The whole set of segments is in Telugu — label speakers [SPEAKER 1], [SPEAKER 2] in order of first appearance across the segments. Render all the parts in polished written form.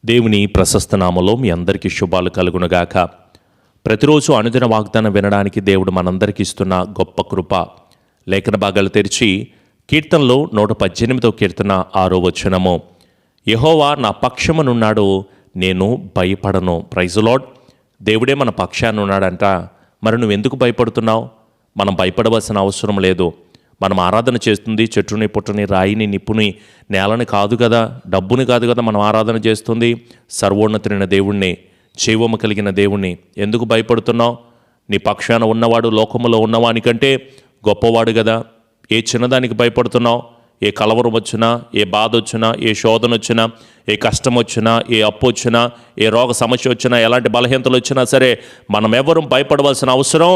[SPEAKER 1] దేవుని ప్రశస్త నామములో మీ అందరికీ శుభాలు కలుగునుగాక. ప్రతిరోజు అనుదిన వాగ్దానం వినడానికి దేవుడు మనందరికీ ఇస్తున్న గొప్ప కృప. లేఖన భాగాలు తెరిచి కీర్తనలో 118వ కీర్తన 6వ వచనము, యెహోవా నా పక్షమునున్నాడు, నేను భయపడను. Praise Lord. దేవుడే మన పక్షాన ఉన్నాడంట. మరి నువ్వెందుకు భయపడుతున్నావు? మనం భయపడవలసిన అవసరం లేదు. మనం ఆరాధన చేస్తుంది చెట్టుని పుట్టని రాయిని నిప్పుని నేలని కాదు కదా, డబ్బుని కాదు కదా మనం ఆరాధన చేస్తుంది. సర్వోన్నతుడైన దేవుణ్ణి, జీవము కలిగిన దేవుణ్ణి. ఎందుకు భయపడుతున్నావు? నీ పక్షాన ఉన్నవాడు లోకములో ఉన్నవానికంటే గొప్పవాడు కదా. ఏ చిన్నదానికి భయపడుతున్నావు? ఏ కలవరం వచ్చినా, ఏ బాధ వచ్చినా, ఏ శోధన వచ్చినా, ఏ కష్టం వచ్చినా, ఏ అప్పు వచ్చినా, ఏ రోగ సమస్య వచ్చినా, ఎలాంటి బలహీనతలు వచ్చినా సరే మనం ఎవరూ భయపడవలసిన అవసరం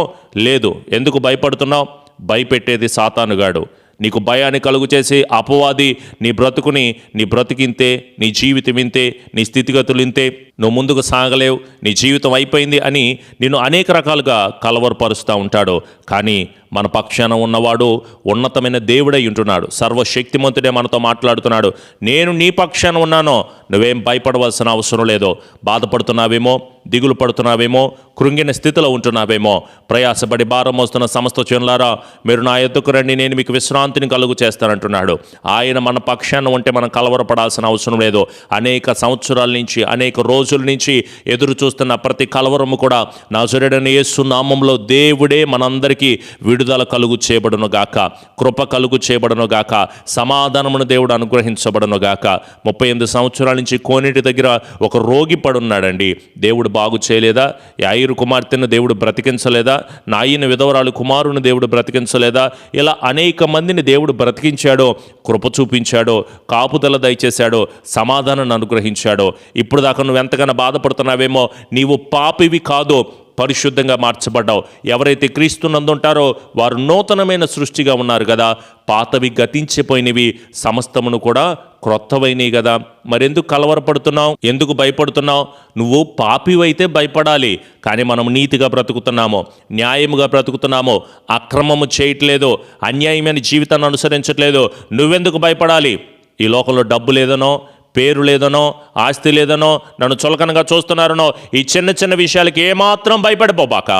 [SPEAKER 1] లేదు. ఎందుకు భయపడుతున్నావు? భయపెట్టేది సాతానుగాడు. నీకు భయాన్ని కలుగు చేసి అపవాది నీ బ్రతుకింతే, నీ జీవితం ఇంతే, నీ స్థితిగతులు ఇంతే, నువ్వు ముందుకు సాగలేవు, నీ జీవితం అయిపోయింది అని నిన్ను అనేక రకాలుగా కలవరపరుస్తూ ఉంటాడు. కానీ మన పక్షాన ఉన్నవాడు ఉన్నతమైన దేవుడై ఉంటున్నాడు. సర్వశక్తిమంతుడే మనతో మాట్లాడుతున్నాడు. నేను నీ పక్షాన ఉన్నానో, నువ్వేం భయపడవలసిన అవసరం లేదు. బాధపడుతున్నావేమో, దిగులు పడుతున్నావేమో, కృంగిన స్థితిలో ఉంటున్నావేమో, ప్రయాసపడి భారం మోస్తున్న సమస్త జనులారా మీరు నా యొద్దకు రండి, నేను మీకు విశ్రాంతిని కలుగు చేస్తానంటున్నాడు. ఆయన మన పక్షాన ఉంటే మనం కలవరపడాల్సిన అవసరం లేదు. అనేక సంవత్సరాల నుంచి, అనేక రోజుల నుంచి ఎదురు చూస్తున్న ప్రతి కలవరము కూడా నజరేయుడైన యేసు నామములో దేవుడే మనందరికీ విడుదల కలుగు చేయబడును గాక, కృప కలుగు చేయబడును గాక, సమాధానమును దేవుడు అనుగ్రహించబడును గాక. 38 సంవత్సరాల నుంచి కోనేటి దగ్గర ఒక రోగి పడున్నాడండి. దేవుడు బాగు చేయలేదా? యాయిరు కుమార్తెను దేవుడు బ్రతికించలేదా? నాయిన విధవరాలు కుమారుని దేవుడు బ్రతికించలేదా? ఇలా అనేక మందిని దేవుడు బ్రతికించాడో, కృప చూపించాడో, కాపుదల దయచేశాడో, సమాధానాన్ని అనుగ్రహించాడో. ఇప్పుడు దాకా నువ్వు ఎంతగానో బాధపడుతున్నావేమో, నీవు పాపివి కాదు, పరిశుద్ధంగా మార్చబడ్డావు. ఎవరైతే క్రీస్తునందుంటారో వారు నూతనమైన సృష్టిగా ఉన్నారు కదా. పాతవి గతించిపోయినవి, సమస్తమును కూడా క్రొత్తవైనవి కదా. మరెందుకు కలవరపడుతున్నావు? ఎందుకు భయపడుతున్నావు? నువ్వు పాపివైతే భయపడాలి. కానీ మనం నీతిగా బ్రతుకుతున్నాము, న్యాయముగా బ్రతుకుతున్నాము, అక్రమము చేయట్లేదు, అన్యాయమైన జీవితాన్ని అనుసరించట్లేదు. నువ్వెందుకు భయపడాలి? ఈ లోకంలో డబ్బు లేదనో, పేరు లేదనో, ఆస్తి లేదనో, నన్ను చులకనగా చూస్తున్నారనో, ఈ చిన్న చిన్న విషయాలకి ఏమాత్రం భయపడిపోబాక.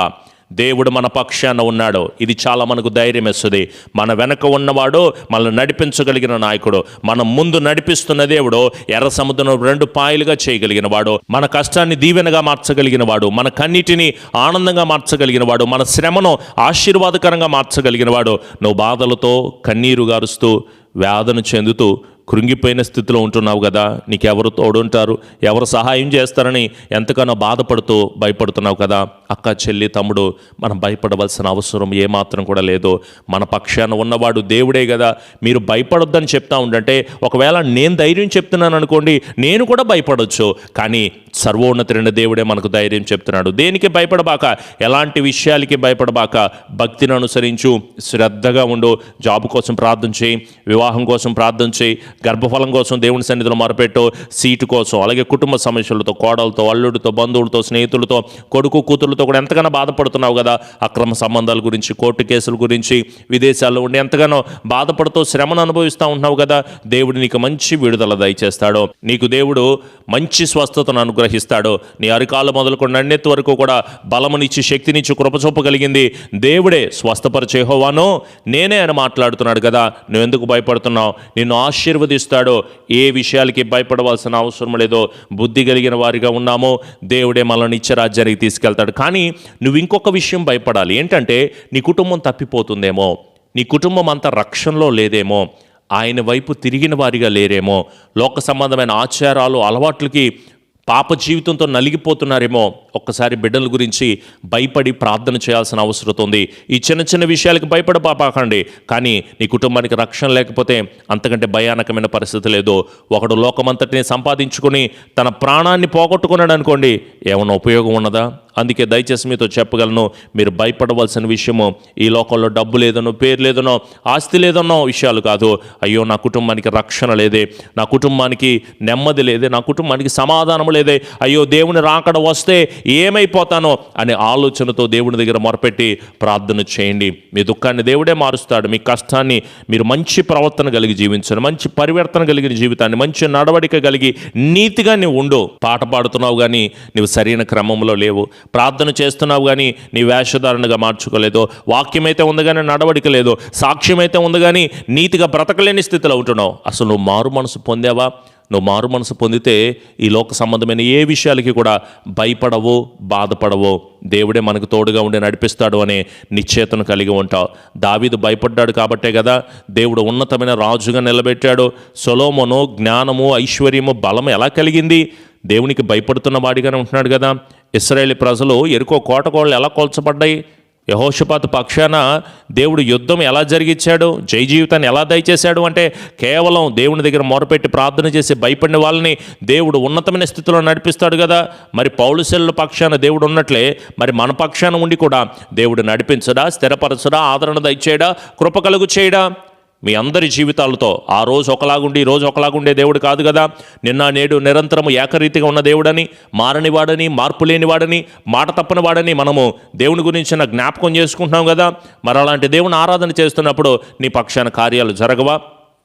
[SPEAKER 1] దేవుడు మన పక్షాన ఉన్నాడు. ఇది చాలా మనకు ధైర్యం ఇస్తుంది. మన వెనక ఉన్నవాడు మనల్ని నడిపించగలిగిన నాయకుడు, మన ముందు నడిపిస్తున్న దేవుడు, ఎర్ర సముద్రం 2 పాయలుగా చేయగలిగిన వాడు, మన కష్టాన్ని దీవెనగా మార్చగలిగిన వాడు, మన కన్నిటిని ఆనందంగా మార్చగలిగిన వాడు, మన శ్రమను ఆశీర్వాదకరంగా మార్చగలిగిన వాడు. నువ్వు బాధలతో కన్నీరు గారుస్తూ వేదన చెందుతూ కృంగిపోయిన స్థితిలో ఉంటున్నావు కదా. నీకెవరు తోడుంటారు, ఎవరు సహాయం చేస్తారని ఎంతగానో బాధపడుతూ భయపడుతున్నావు కదా. అక్క, చెల్లి, తమ్ముడు, మనం భయపడవలసిన అవసరం ఏమాత్రం కూడా లేదు. మన పక్షాన ఉన్నవాడు దేవుడే కదా. మీరు భయపడొద్దని చెప్తా ఉండంటే, ఒకవేళ నేను ధైర్యం చెప్తున్నాను అనుకోండి, నేను కూడా భయపడవచ్చు. కానీ సర్వోన్నతుడైన దేవుడే మనకు ధైర్యం చెప్తున్నాడు. దేనికి భయపడబాక, ఎలాంటి విషయాలకి భయపడబాక, భక్తిని అనుసరించు, శ్రద్ధగా ఉండు, జాబ్ కోసం ప్రార్థన చేయి, వివాహం కోసం ప్రార్థన చేయి, గర్భఫలం కోసం దేవుని సన్నిధిలో మొరపెట్టు, సీటు కోసం, అలాగే కుటుంబ సమస్యలతో, కోడలతో, అల్లుడితో, బంధువులతో, స్నేహితులతో, కొడుకు కూతురులతో కూడా ఎంతగానో బాధపడుతున్నావు కదా. అక్రమ సంబంధాల గురించి, కోర్టు కేసుల గురించి, విదేశాల్లో ఉండి ఎంతగానో బాధపడుతూ శ్రమను అనుభవిస్తూ ఉంటున్నావు కదా. దేవుడు నీకు మంచి విడుదల దయచేస్తాడు. నీకు దేవుడు మంచి స్వస్థతను అనుగ్రహిస్తాడు. నీ అరికాలు మొదలుకొని నన్నెత్తి వరకు కూడా బలమునిచ్చి, శక్తినిచ్చి, కృపచూపగలిగింది దేవుడే. స్వస్థపరిచే యెహోవాను నేనే అని మాట్లాడుతున్నాడు కదా. నువ్వెందుకు భయపడుతున్నావు? నిన్ను ఆశీర్వదిస్తాడు. ఏ విషయాలకి భయపడవలసిన అవసరం లేదో. బుద్ధి కలిగిన వారిగా ఉన్నామో దేవుడే మనల్ని నిత్యరాజ్యానికి తీసుకెళ్తాడు. కానీ నువ్వు ఇంకొక విషయం భయపడాలి. ఏంటంటే, నీ కుటుంబం తప్పిపోతుందేమో, నీ కుటుంబం అంతా రక్షణలో లేదేమో, ఆయన వైపు తిరిగిన వారిగా లేరేమో, లోక సంబంధమైన ఆచారాలు, అలవాట్లకి, పాప జీవితంతో నలిగిపోతున్నారేమో. ఒక్కసారి బిడ్డల గురించి భయపడి ప్రార్థన చేయాల్సిన అవసరం ఉంది. ఈ చిన్న చిన్న విషయాలకు భయపడపాకండి. కానీ నీ కుటుంబానికి రక్షణ లేకపోతే అంతకంటే భయానకమైన పరిస్థితి లేదు. ఒకడు లోకమంతటిని సంపాదించుకొని తన ప్రాణాన్ని పోగొట్టుకున్నాడు అనుకోండి, ఏమైనా ఉపయోగం ఉన్నదా? అందుకే దయచేసి మీతో చెప్పగలను, మీరు భయపడవలసిన విషయము ఈ లోకంలో డబ్బు లేదనో, పేరు లేదనో, ఆస్తి లేదనో విషయాలు కాదు. అయ్యో, నా కుటుంబానికి రక్షణ లేదే, నా కుటుంబానికి నెమ్మది లేదే, నా కుటుంబానికి సమాధానం లేదే, అయ్యో దేవుని రాకడ వస్తే ఏమైపోతానో అనే ఆలోచనతో దేవుని దగ్గర మొరపెట్టి ప్రార్థన చేయండి. మీ దుఃఖాన్ని దేవుడే మారుస్తాడు. మీ కష్టాన్ని మీరు మంచి ప్రవర్తన కలిగి జీవించండి, మంచి పరివర్తన కలిగిన జీవితాన్ని, మంచి నడవడిక కలిగి నీతిగా నీవు ఉండు. పాట పాడుతున్నావు కానీ నీవు సరైన క్రమంలో లేవు, ప్రార్థన చేస్తున్నావు కానీ నీ వేషధారణగా మార్చుకోలేదు, వాక్యమైతే ఉంది కానీ నడవడిక లేదు, సాక్ష్యమైతే ఉంది కానీ నీతిగా బ్రతకలేని స్థితిలో ఉంటున్నావు. అసలు నువ్వు మారు మనసు పొందావా? నువ్వు మారు మనసు పొందితే ఈ లోక సంబంధమైన ఏ విషయాలకి కూడా భయపడవు, బాధపడవు. దేవుడే మనకు తోడుగా ఉండి నడిపిస్తాడు అనే నిశ్చేతను కలిగి ఉంటావు. దావీదు భయపడ్డాడు కాబట్టే కదా దేవుడు ఉన్నతమైన రాజుగా నిలబెట్టాడు. సొలొమోను జ్ఞానము, ఐశ్వర్యము, బలము ఎలా కలిగింది? దేవునికి భయపడుతున్న వాడిగానే ఉంటున్నాడు కదా. ఇశ్రాయేలు ప్రజలు యెరికో కోటకోళ్ళు ఎలా కోల్చబడ్డాయి? యెహోషాపాతు పక్షాన దేవుడు యుద్ధం ఎలా జరిగించాడు, జయ జీవితాన్ని ఎలా దయచేశాడు అంటే కేవలం దేవుని దగ్గర మొరపెట్టి ప్రార్థన చేసి భయపడిన వాళ్ళని దేవుడు ఉన్నతమైన స్థితిలో నడిపిస్తాడు కదా. మరి పౌలు శీలల పక్షాన దేవుడు ఉన్నట్లే మరి మన పక్షాన ఉండి కూడా దేవుడు నడిపించడా, స్థిరపరచడా, ఆదరణ దయచేయడా, కృప కలుగు చేయడా? మీ అందరి జీవితాలతో ఆ రోజు ఒకలాగుండి ఈ రోజు ఒకలాగుండే దేవుడు కాదు కదా. నిన్న నేడు నిరంతరము ఏకరీతిగా ఉన్న దేవుడని, మారనివాడని, మార్పు లేనివాడని, మాట తప్పనివాడని మనము దేవుని గురించి జ్ఞాపకం చేసుకుంటున్నాం కదా. మరి అలాంటి దేవుని ఆరాధన చేస్తున్నప్పుడు నీ పక్షాన కార్యాలు జరగవా?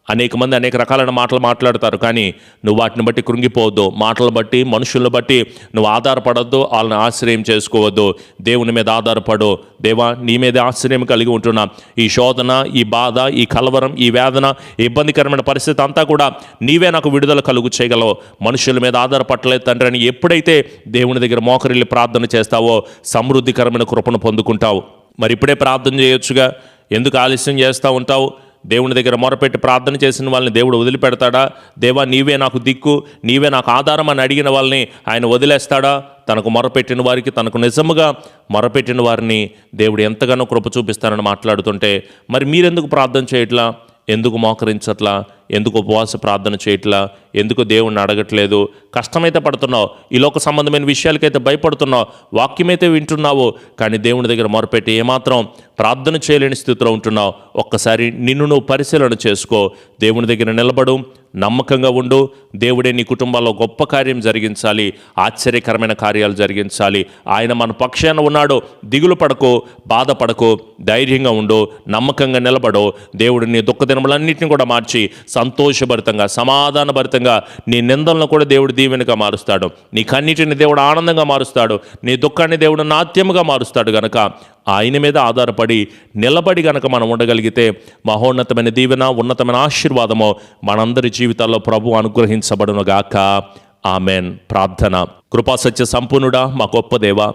[SPEAKER 1] అనేక మంది అనేక రకాలైన మాటలు మాట్లాడతారు, కానీ నువ్వు వాటిని బట్టి కృంగిపోవద్దు. మాటలు బట్టి, మనుషులను బట్టి నువ్వు ఆధారపడద్దు, వాళ్ళని ఆశ్రయం చేసుకోవద్దు. దేవుని మీద ఆధారపడు. దేవా, నీ మీద ఆశ్రయం కలిగి ఉంటున్నా. ఈ శోధన, ఈ బాధ, ఈ కలవరం, ఈ వేదన, ఈ ఇబ్బందికరమైన పరిస్థితి అంతా కూడా నీవే నాకు విడుదల కలుగు చేయగలవు. మనుషుల మీద ఆధారపడలేదు తండ్రి అని ఎప్పుడైతే దేవుని దగ్గర మోకరిల్లి ప్రార్థన చేస్తావో సమృద్ధికరమైన కృపను పొందుకుంటావు. మరి ఇప్పుడే ప్రార్థన చేయొచ్చుగా, ఎందుకు ఆలస్యం చేస్తూ ఉంటావు? దేవుని దగ్గర మొరపెట్టి ప్రార్థన చేసిన వాళ్ళని దేవుడు వదిలిపెడతాడా? దేవా, నీవే నాకు దిక్కు, నీవే నాకు ఆధారం అని అడిగిన వాళ్ళని ఆయన వదిలేస్తాడా? తనకు మొరపెట్టిన వారికి, తనకు నిజముగా మొరపెట్టిన వారిని దేవుడు ఎంతగానో కృప చూపిస్తానని మాట్లాడుతుంటే మరి మీరెందుకు ప్రార్థన చేయట్లా? ఎందుకు మోకరించట్లా? ఎందుకు ఉపవాస ప్రార్థన చేయట్లా? ఎందుకు దేవుణ్ణి అడగట్లేదు? కష్టమైతే పడుతున్నావు, ఈ లోక సంబంధమైన విషయాలకైతే భయపడుతున్నావు, వాక్యమైతే వింటున్నావు, కానీ దేవుని దగ్గర మొరపెట్టి ఏమాత్రం ప్రార్థన చేయలేని స్థితిలో ఉంటున్నావు. ఒక్కసారి నిన్ను నువ్వు పరిశీలన చేసుకో. దేవుని దగ్గర నిలబడు, నమ్మకంగా ఉండు. దేవుడే నీ కుటుంబాల్లో గొప్ప కార్యం జరిగించాలి, ఆశ్చర్యకరమైన కార్యాలు జరిగించాలి. ఆయన మన పక్షాన ఉన్నాడు. దిగులు పడకు, బాధపడకు, ధైర్యంగా ఉండు, నమ్మకంగా నిలబడు. దేవుడు నీ దుఃఖ దినములన్నింటినీ కూడా మార్చి సంతోషభరితంగా, సమాధానభరితంగా, నీ నిందలను కూడా దేవుడు దీవెనగా మారుస్తాడు. నీ కన్నిటిని దేవుడు ఆనందంగా మారుస్తాడు. నీ దుఃఖాన్ని దేవుడు నాట్యముగా మారుస్తాడు. గనక ఆయన మీద ఆధారపడి నిలబడి గనక మనం ఉండగలిగితే మహోన్నతమైన దీవెన, ఉన్నతమైన ఆశీర్వాదము మనందరి జీవితాల్లో ప్రభు అనుగ్రహించబడునుగాక. ఆమెన్. ప్రార్థన. కృపాసత్య సంపూర్ణుడా, మా గొప్ప దేవా,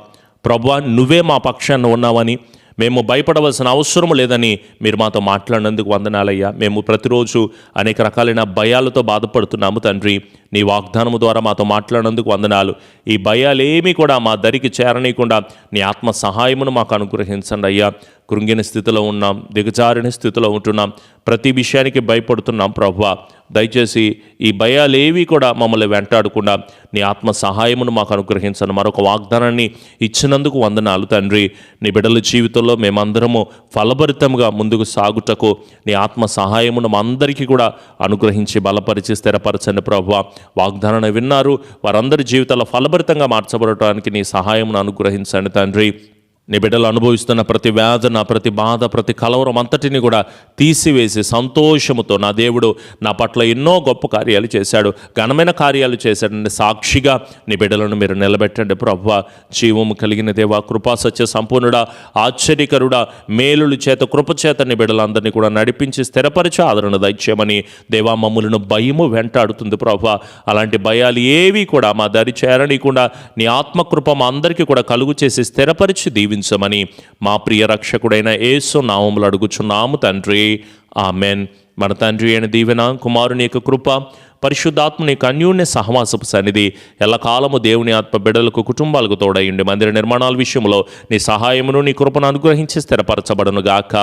[SPEAKER 1] ప్రభువా, నువ్వే మా పక్షాన ఉన్నావని, మేము భయపడవలసిన అవసరం లేదని మీరు మాతో మాట్లాడినందుకు వందనాలయ్యా. మేము ప్రతిరోజు అనేక రకాలైన భయాలతో బాధపడుతున్నాము తండ్రి. నీ వాగ్దానము ద్వారా మాతో మాట్లాడినందుకు వందనాలు. ఈ భయాలేమీ కూడా మా దరికి చేరనీయకుండా నీ ఆత్మ సహాయమును మాకు అనుగ్రహించండి అయ్యా. కృంగిన స్థితిలో ఉన్నాం, దిగజారిన స్థితిలో ఉంటున్నాం, ప్రతి విషయానికి భయపడుతున్నాం ప్రభువా. దయచేసి ఈ భయాలేవి కూడా మమ్మల్ని వెంటాడకుండా నీ ఆత్మ సహాయమును మాకు అనుగ్రహించండి. మరొక వాగ్దానాన్ని ఇచ్చినందుకు వందనాలు తండ్రి. నీ బిడ్డల జీవితంలో మేమందరము ఫలభరితంగా ముందుకు సాగుటకు నీ ఆత్మ సహాయమును మా అందరికీ కూడా అనుగ్రహించి బలపరిచి స్థిరపరచండి ప్రభువా. వాగ్దానాన్ని విన్నారు వారందరి జీవితాల్లో ఫలభరితంగా మార్చబడటానికి నీ సహాయమును అనుగ్రహించండి తండ్రి. నీ బిడ్డలు అనుభవిస్తున్న ప్రతి వేదన, ప్రతి బాధ, ప్రతి కలవరం అంతటిని కూడా తీసివేసి సంతోషముతో నా దేవుడు నా పట్ల ఎన్నో గొప్ప కార్యాలు చేశాడు, ఘనమైన కార్యాలు చేశాడండి సాక్షిగా నీ బిడ్డలను మీరు నిలబెట్టండి ప్రభువా. జీవము కలిగిన దేవా, కృపాసత్య సంపూర్ణుడా, ఆశ్చర్యకరుడా, మేలుల చేత కృపచేత నీ బిడ్డలందరినీ కూడా నడిపించి స్థిరపరిచి ఆదరణ దయచేయమని దేవా. మమ్ములను భయము వెంటాడుతుంది ప్రభువా. అలాంటి భయాలు ఏవి కూడా మా దరి చేరనీయకుండా నీ ఆత్మకృప మా అందరికీ కూడా కలుగు చేసి స్థిరపరిచి దీవించమని మా ప్రియ రక్షకుడైన యేసు నామములో అడుగుచున్నాము తండ్రి. ఆమెన్. మన తండ్రి అయిన దీవెన, కుమారుని యొక్క కృప, పరిశుద్ధాత్మని యొక్క అన్యోన్య సహవాసపు సన్నిధి ఎల్లకాలము దేవుని ఆత్మ బిడ్డలకు, కుటుంబాలకు తోడయ్యండి. మందిర నిర్మాణాల విషయంలో నీ సహాయమును, నీ కృపను అనుగ్రహించి స్థిరపరచబడును గాక.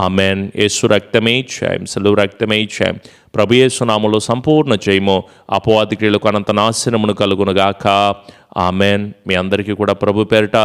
[SPEAKER 1] ఆమెన్. యేసు రక్తమే జయం, సెలవు రక్తమే జయం. ప్రభు యేసు నామములో సంపూర్ణ జయము, అపవాది క్రియలకు అనంత నాశనమును కలుగునుగాక. ఆమెన్. మీ అందరికీ కూడా ప్రభు పేరిట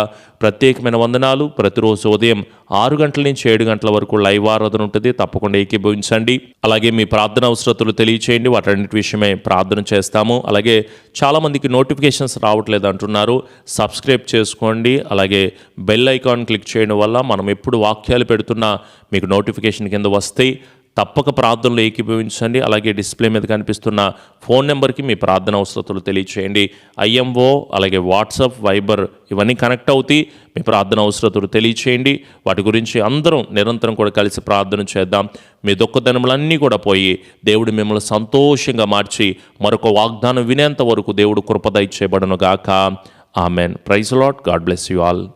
[SPEAKER 1] ప్రత్యేకమైన వందనాలు. ప్రతిరోజు ఉదయం 6 గంటల నుంచి 7 గంటల వరకు లైవ్ ఆరాధన ఉంటుంది. తప్పకుండా ఏకీభవించండి. అలాగే మీ ప్రార్థన అవసరతలు తెలియచేయండి. వాటన్నిటి విషయమే ప్రార్థన చేస్తాము. అలాగే చాలామందికి నోటిఫికేషన్స్ రావట్లేదు అంటున్నారు. సబ్స్క్రైబ్ చేసుకోండి. అలాగే బెల్ ఐకాన్ క్లిక్ చేయడం వల్ల మనం ఎప్పుడు వాక్యాలు పెడుతున్నా మీకు నోటిఫికేషన్ కింద వస్తాయి. తప్పక ప్రార్థనలో ఏకీభవించండి. అలాగే డిస్ప్లే మీద కనిపిస్తున్న ఫోన్ నెంబర్కి మీ ప్రార్థన అవసరతలు తెలియచేయండి. IMO అలాగే వాట్సాప్, వైబర్ ఇవన్నీ కనెక్ట్ అవుతాయి. మీ ప్రార్థన అవసరతలు తెలియచేయండి. వాటి గురించి అందరం నిరంతరం కూడా కలిసి ప్రార్థన చేద్దాం. మీ దుఃఖదనములన్నీ కూడా పోయి దేవుడు మిమ్మల్ని సంతోషంగా మార్చి మరొక వాగ్దానం వినేంత వరకు దేవుడు కృప దయచేయబడును గాక. Amen. Praise Lord. God bless you all.